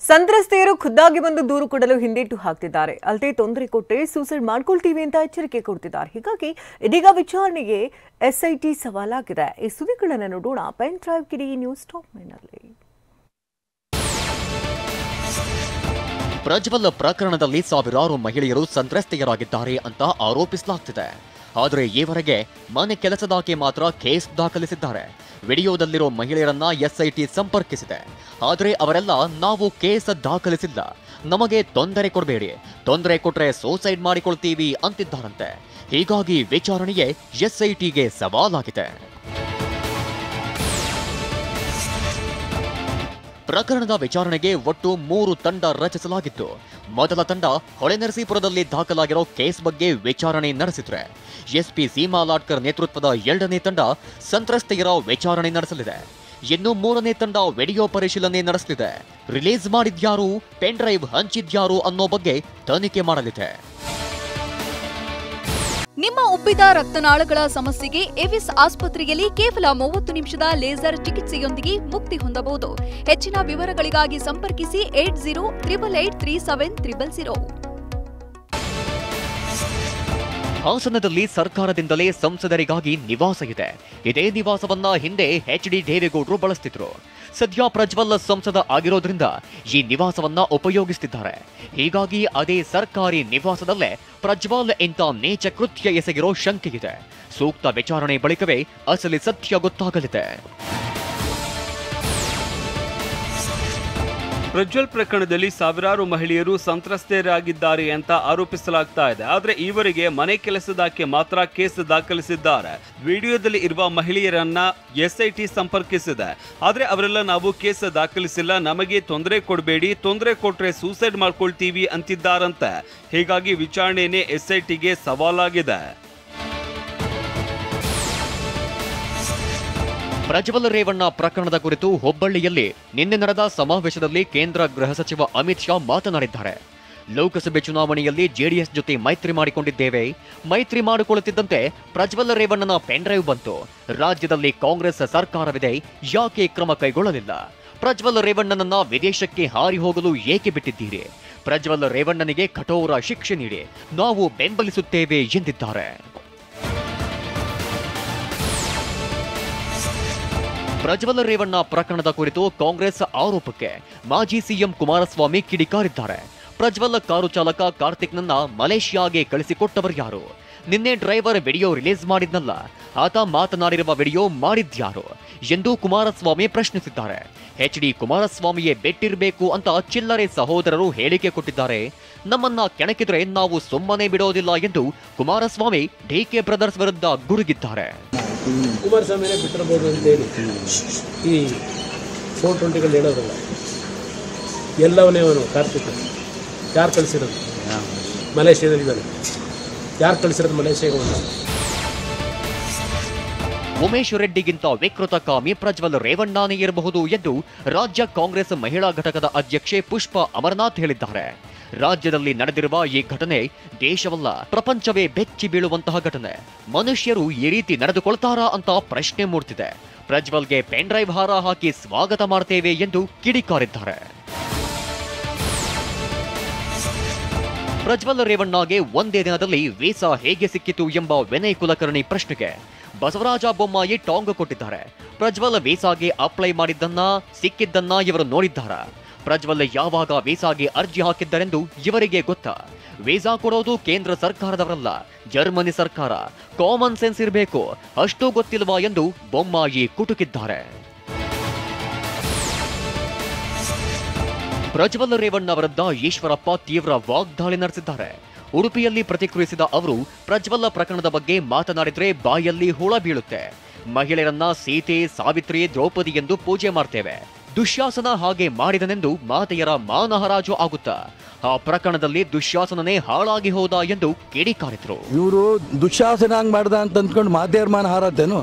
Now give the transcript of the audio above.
ಸಂತ್ರಸ್ತೆಯರು ಖುದ್ದಾಗಿ ಬಂದು ದೂರು ಕೊಡಲು ಹಿಂದೇಟು ಹಾಕ್ತಿದ್ದಾರೆ. ಅಲ್ಲದೆ ತೊಂದರೆ ಕೊಟ್ಟರೆ ಸೂಸೈಡ್ ಮಾಡ್ಕೊಳ್ತೀವಿ ಅಂತ ಎಚ್ಚರಿಕೆ ಕೊಡ್ತಿದ್ದಾರೆ. ಹೀಗಾಗಿ ಇದೀಗ ವಿಚಾರಣೆಗೆ ಎಸ್ಐಟಿ ಸವಾಲಾಗಿದೆ. ಈ ಸುದ್ದಿಗಳನ್ನು ನೋಡೋಣ ಪೆನ್ ಡ್ರೈವ್ ಕಿಡಿ ನ್ಯೂಸ್ ಟಾಪ್ ನಲ್ಲಿ. ಪ್ರಜ್ವಲ್ ಪ್ರಕರಣದಲ್ಲಿ ಸಾವಿರಾರು ಮಹಿಳೆಯರು ಸಂತ್ರಸ್ತೆಯರಾಗಿದ್ದಾರೆ ಅಂತ ಆರೋಪಿಸಲಾಗ್ತಿದೆ. ಆದರೆ ಈವರೆಗೆ ಮನೆ ಕೆಲಸದಾಕೆ ಮಾತ್ರ ಕೇಸ್ ದಾಖಲಿಸಿದ್ದಾರೆ. ವಿಡಿಯೋದಲ್ಲಿರೋ ಮಹಿಳೆಯರನ್ನ ಎಸ್ಐಟಿ ಸಂಪರ್ಕಿಸಿದೆ. ಆದರೆ ಅವರೆಲ್ಲ ನಾವು ಕೇಸ್ ದಾಖಲಿಸಿಲ್ಲ, ನಮಗೆ ತೊಂದರೆ ಕೊಡಬೇಡಿ, ತೊಂದರೆ ಕೊಟ್ರೆ ಸೂಸೈಡ್ ಮಾಡಿಕೊಳ್ತೀವಿ ಅಂತಿದ್ದಾರಂತೆ. ಹೀಗಾಗಿ ವಿಚಾರಣೆಗೆ ಎಸ್ಐಟಿಗೆ ಸವಾಲಾಗಿದೆ. ಪ್ರಕರಣದ ವಿಚಾರಣೆಗೆ ಒಟ್ಟು 3 ತಂಡ ರಚಿಸಲಾಗಿತ್ತು. ಮೊದಲ ತಂಡ ಹೊಳೆನರಸೀಪುರದಲ್ಲಿ ದಾಖಲಾಗಿರೋ ಕೇಸ್ ಬಗ್ಗೆ ವಿಚಾರಣೆ ನಡೆಸಿದ್ರೆ, ಎಸ್ಪಿ ಸೀಮಾ ಲಾಟ್ಕರ್ ನೇತೃತ್ವದ 2ನೇ ತಂಡ ಸಂತ್ರಸ್ತೆಯರ ವಿಚಾರಣೆ ನಡೆಸಲಿದೆ. ಇನ್ನು 3ನೇ ತಂಡ ವಿಡಿಯೋ ಪರಿಶೀಲನೆ ನಡೆಸಲಿದೆ. ರಿಲೀಸ್ ಮಾಡಿದ್ಯಾರು, ಪೆನ್ ಡ್ರೈವ್ ಹಂಚಿದ್ಯಾರು ಅನ್ನೋ ಬಗ್ಗೆ ತನಿಖೆ ಮಾಡಲಿದೆ. ನಿಮ್ಮ ಉಬ್ಬಿದ ರಕ್ತನಾಳಗಳ ಸಮಸ್ಯೆಗೆ ಎವಿಸ್ ಆಸ್ಪತ್ರೆಯಲ್ಲಿ ಕೇವಲ 30 ನಿಮಿಷದ ಲೇಸರ್ ಚಿಕಿತ್ಸೆಯೊಂದಿಗೆ ಮುಕ್ತಿ ಹೊಂದಬಹುದು. ಹೆಚ್ಚಿನ ವಿವರಗಳಿಗಾಗಿ ಸಂಪರ್ಕಿಸಿ 8088837300. ಹಾಸನದಲ್ಲಿ ಸರ್ಕಾರದಿಂದಲೇ ಸಂಸದರಿಗಾಗಿ ನಿವಾಸ ಇದೆ. ಇದೇ ನಿವಾಸವನ್ನ ಹಿಂದೆ ಎಚ್ಡಿ ದೇವೇಗೌಡರು ಬಳಸ್ತಿದ್ರು. ಸದ್ಯ ಪ್ರಜ್ವಲ್ ಸಂಸದ ಆಗಿರೋದ್ರಿಂದ ಈ ನಿವಾಸವನ್ನ ಉಪಯೋಗಿಸುತ್ತಿದ್ದಾರೆ. ಹೀಗಾಗಿ ಅದೇ ಸರ್ಕಾರಿ ನಿವಾಸದಲ್ಲೇ ಪ್ರಜ್ವಲ್ ಇಂಥ ನೀಚ ಕೃತ್ಯ ಎಸಗಿರೋ ಶಂಕೆಯಿದೆ. ಸೂಕ್ತ ವಿಚಾರಣೆ ಬಳಿಕವೇ ಅಸಲಿ ಸತ್ಯ ಗೊತ್ತಾಗಲಿದೆ. ಪ್ರಜ್ವಲ್ ಪ್ರಕರಣದಲ್ಲಿ ಸಾವಿರಾರು ಮಹಿಳೆಯರು ಸಂತ್ರಸ್ತೆಯರಾಗಿದ್ದಾರೆ ಅಂತ ಆರೋಪಿಸಲಾಗ್ತಾ ಇದೆ. ಆದರೆ ಈವರೆಗೆ ಮನೆ ಕೆಲಸದಾಕೆ ಮಾತ್ರ ಕೇಸ್ ದಾಖಲಿಸಿದ್ದಾರೆ. ವಿಡಿಯೋದಲ್ಲಿ ಇರುವ ಮಹಿಳೆಯರನ್ನ ಎಸ್ಐಟಿ ಸಂಪರ್ಕಿಸಿದೆ. ಆದರೆ ಅವರೆಲ್ಲ ನಾವು ಕೇಸ್ ದಾಖಲಿಸಿಲ್ಲ, ನಮಗೆ ತೊಂದರೆ ಕೊಡಬೇಡಿ, ತೊಂದರೆ ಕೊಟ್ರೆ ಸೂಸೈಡ್ ಮಾಡ್ಕೊಳ್ತೀವಿ ಅಂತಿದ್ದಾರಂತೆ. ಹೀಗಾಗಿ ವಿಚಾರಣೆನೇ ಎಸ್ಐಟಿಗೆ ಸವಾಲಾಗಿದೆ. ಪ್ರಜ್ವಲ್ ರೇವಣ್ಣ ಪ್ರಕರಣದ ಕುರಿತು ಹುಬ್ಬಳ್ಳಿಯಲ್ಲಿ ನಿನ್ನೆ ನಡೆದ ಸಮಾವೇಶದಲ್ಲಿ ಕೇಂದ್ರ ಗೃಹ ಸಚಿವ ಅಮಿತ್ ಶಾ ಮಾತನಾಡಿದ್ದಾರೆ. ಲೋಕಸಭೆ ಚುನಾವಣೆಯಲ್ಲಿ ಜೆಡಿಎಸ್ ಜೊತೆ ಮೈತ್ರಿ ಮಾಡಿಕೊಂಡಿದ್ದೇವೆ. ಮೈತ್ರಿ ಮಾಡಿಕೊಳ್ಳುತ್ತಿದ್ದಂತೆ ಪ್ರಜ್ವಲ್ ರೇವಣ್ಣನ ಪೆನ್ ಡ್ರೈವ್ ಬಂತು. ರಾಜ್ಯದಲ್ಲಿ ಕಾಂಗ್ರೆಸ್ ಸರ್ಕಾರವಿದೆ, ಯಾಕೆ ಕ್ರಮ ಕೈಗೊಳ್ಳಲಿಲ್ಲ? ಪ್ರಜ್ವಲ್ ರೇವಣ್ಣನನ್ನ ವಿದೇಶಕ್ಕೆ ಹಾರಿ ಹೋಗಲು ಏಕೆ ಬಿಟ್ಟಿದ್ದೀರಿ? ಪ್ರಜ್ವಲ್ ರೇವಣ್ಣನಿಗೆ ಕಠೋರ ಶಿಕ್ಷೆ ನೀಡಿ, ನಾವು ಬೆಂಬಲಿಸುತ್ತೇವೆ ಎಂದಿದ್ದಾರೆ. ಪ್ರಜ್ವಲ್ ರೇವಣ್ಣ ಪ್ರಕರಣದ ಕುರಿತು ಕಾಂಗ್ರೆಸ್ ಆರೋಪಕ್ಕೆ ಮಾಜಿ ಸಿಎಂ ಕುಮಾರಸ್ವಾಮಿ ಕಿಡಿಕಾರಿದ್ದಾರೆ. ಪ್ರಜ್ವಲ್ ಕಾರು ಚಾಲಕ ಕಾರ್ತಿಕ್ನನ್ನ ಮಲೇಷಿಯಾಗೆ ಕಳಿಸಿಕೊಟ್ಟವರು ಯಾರು? ನಿನ್ನೆ ಡ್ರೈವರ್ ವಿಡಿಯೋ ರಿಲೀಸ್ ಮಾಡಿದ್ನಲ್ಲ, ಆತ ಮಾತನಾಡಿರುವ ವಿಡಿಯೋ ಮಾಡಿದ್ಯಾರು ಎಂದು ಕುಮಾರಸ್ವಾಮಿ ಪ್ರಶ್ನಿಸಿದ್ದಾರೆ. ಎಚ್ಡಿ ಕುಮಾರಸ್ವಾಮಿಯೇ ಬೆಟ್ಟಿರಬೇಕು ಅಂತ ಚಿಲ್ಲರೆ ಸಹೋದರರು ಹೇಳಿಕೆ ಕೊಟ್ಟಿದ್ದಾರೆ. ನಮ್ಮನ್ನ ಕೆಣಕಿದ್ರೆ ನಾವು ಸುಮ್ಮನೆ ಬಿಡೋದಿಲ್ಲ ಎಂದು ಕುಮಾರಸ್ವಾಮಿ ಡಿಕೆ ಬ್ರದರ್ಸ್ ವಿರುದ್ಧ ಗುಡುಗಿದ್ದಾರೆ. ಕುಮಾರಸ್ವಾಮಿನೇ ಬಿಟ್ಟಿರ್ಬೋದು ಅಂತೇಳಿ ಈ 420ಗಳು ಹೇಳೋದಲ್ಲ, ಎಲ್ಲವನ್ನೇ ಅವನು ಕಾರ್ತಿಕ್ ಯಾರು ಕಳಿಸಿರೋದು? ಮಲೇಷಿಯಾದಲ್ಲಿದ್ದಾನೆ. ಯಾರು ಕಳಿಸಿರೋದು ಮಲೇಷಿಯಾಗೆ? ಉಮೇಶ್ ರೆಡ್ಡಿಗಿಂತ ವಿಕೃತ ಕಾಮಿ ಪ್ರಜ್ವಲ್ ರೇವಣ್ಣನೇ ಇರಬಹುದು ಎಂದು ರಾಜ್ಯ ಕಾಂಗ್ರೆಸ್ ಮಹಿಳಾ ಘಟಕದ ಅಧ್ಯಕ್ಷೆ ಪುಷ್ಪಾ ಅಮರನಾಥ್ ಹೇಳಿದ್ದಾರೆ. ರಾಜ್ಯದಲ್ಲಿ ನಡೆದಿರುವ ಈ ಘಟನೆ ದೇಶವಲ್ಲ, ಪ್ರಪಂಚವೇ ಬೆಚ್ಚಿ ಬೀಳುವಂತಹ ಘಟನೆ. ಮನುಷ್ಯರು ಈ ರೀತಿ ನಡೆದುಕೊಳ್ತಾರಾ ಅಂತ ಪ್ರಶ್ನೆ ಮೂಡ್ತಿದೆ. ಪ್ರಜ್ವಲ್ಗೆ ಪೆನ್ ಡ್ರೈವ್ ಹಾರ ಹಾಕಿ ಸ್ವಾಗತ ಮಾಡ್ತೇವೆ ಎಂದು ಕಿಡಿಕಾರಿದ್ದಾರೆ. ಪ್ರಜ್ವಲ್ ರೇವಣ್ಣಗೆ ಒಂದೇ ದಿನದಲ್ಲಿ ವೀಸಾ ಹೇಗೆ ಸಿಕ್ಕಿತು ಎಂಬ ವಿನಯ್ ಕುಲಕರ್ಣಿ ಪ್ರಶ್ನೆಗೆ ಬಸವರಾಜ ಬೊಮ್ಮಾಯಿ ಟಾಂಗ್ ಕೊಟ್ಟಿದ್ದಾರೆ. ಪ್ರಜ್ವಲ್ ವೀಸಾಗೆ ಅಪ್ಲೈ ಮಾಡಿದ್ದನ್ನ ಸಿಕ್ಕಿದ್ದನ್ನ ಇವರು ನೋಡಿದ್ದಾರಾ? ಪ್ರಜ್ವಲ್ ಯಾವಾಗ ವೀಸಾಗೆ ಅರ್ಜಿ ಹಾಕಿದ್ದರೆಂದು ಇವರಿಗೆ ಗೊತ್ತಾ? ವೀಸಾ ಕೊಡೋದು ಕೇಂದ್ರ ಸರ್ಕಾರದವರಲ್ಲ, ಜರ್ಮನಿ ಸರ್ಕಾರ. ಕಾಮನ್ ಸೆನ್ಸ್ ಇರಬೇಕು, ಅಷ್ಟು ಗೊತ್ತಿಲ್ವಾ ಎಂದು ಬೊಮ್ಮಾಯಿ ಕುಟುಕಿದ್ದಾರೆ. ಪ್ರಜ್ವಲ್ ರೇವಣ್ಣ ವಿರುದ್ಧ ಈಶ್ವರಪ್ಪ ತೀವ್ರ ವಾಗ್ದಾಳಿ ನಡೆಸಿದ್ದಾರೆ. ಉಡುಪಿಯಲ್ಲಿ ಪ್ರತಿಕ್ರಿಯಿಸಿದ ಅವರು, ಪ್ರಜ್ವಲ್ ಪ್ರಕರಣದ ಬಗ್ಗೆ ಮಾತನಾಡಿದ್ರೆ ಬಾಯಲ್ಲಿ ಹುಳ ಬೀಳುತ್ತೆ. ಮಹಿಳೆಯರನ್ನ ಸೀತೆ, ಸಾವಿತ್ರಿ, ದ್ರೌಪದಿ ಎಂದು ಪೂಜೆ ಮಾಡ್ತೇವೆ. ದುಶ್ಯಾಸನ ಹಾಗೆ ಮಾಡಿದನೆಂದು ಮಾತೆಯರ ಮಾನಹರಾಜು ಆಗುತ್ತಾ? ಆ ಪ್ರಕರಣದಲ್ಲಿ ದುಶ್ಯಾಸನನೇ ಹಾಳಾಗಿ ಹೋದ ಎಂದು ಕಿಡಿಕಾರಿದ್ರು. ಇವರು ದುಶ್ಯಾಸನ ಹಂಗ್ ಮಾಡ್ದ ಅಂತ ಅಂದ್ಕೊಂಡು ಮಾತೆಯರ ಮಾನ ಹಾರತ್ತೇನು?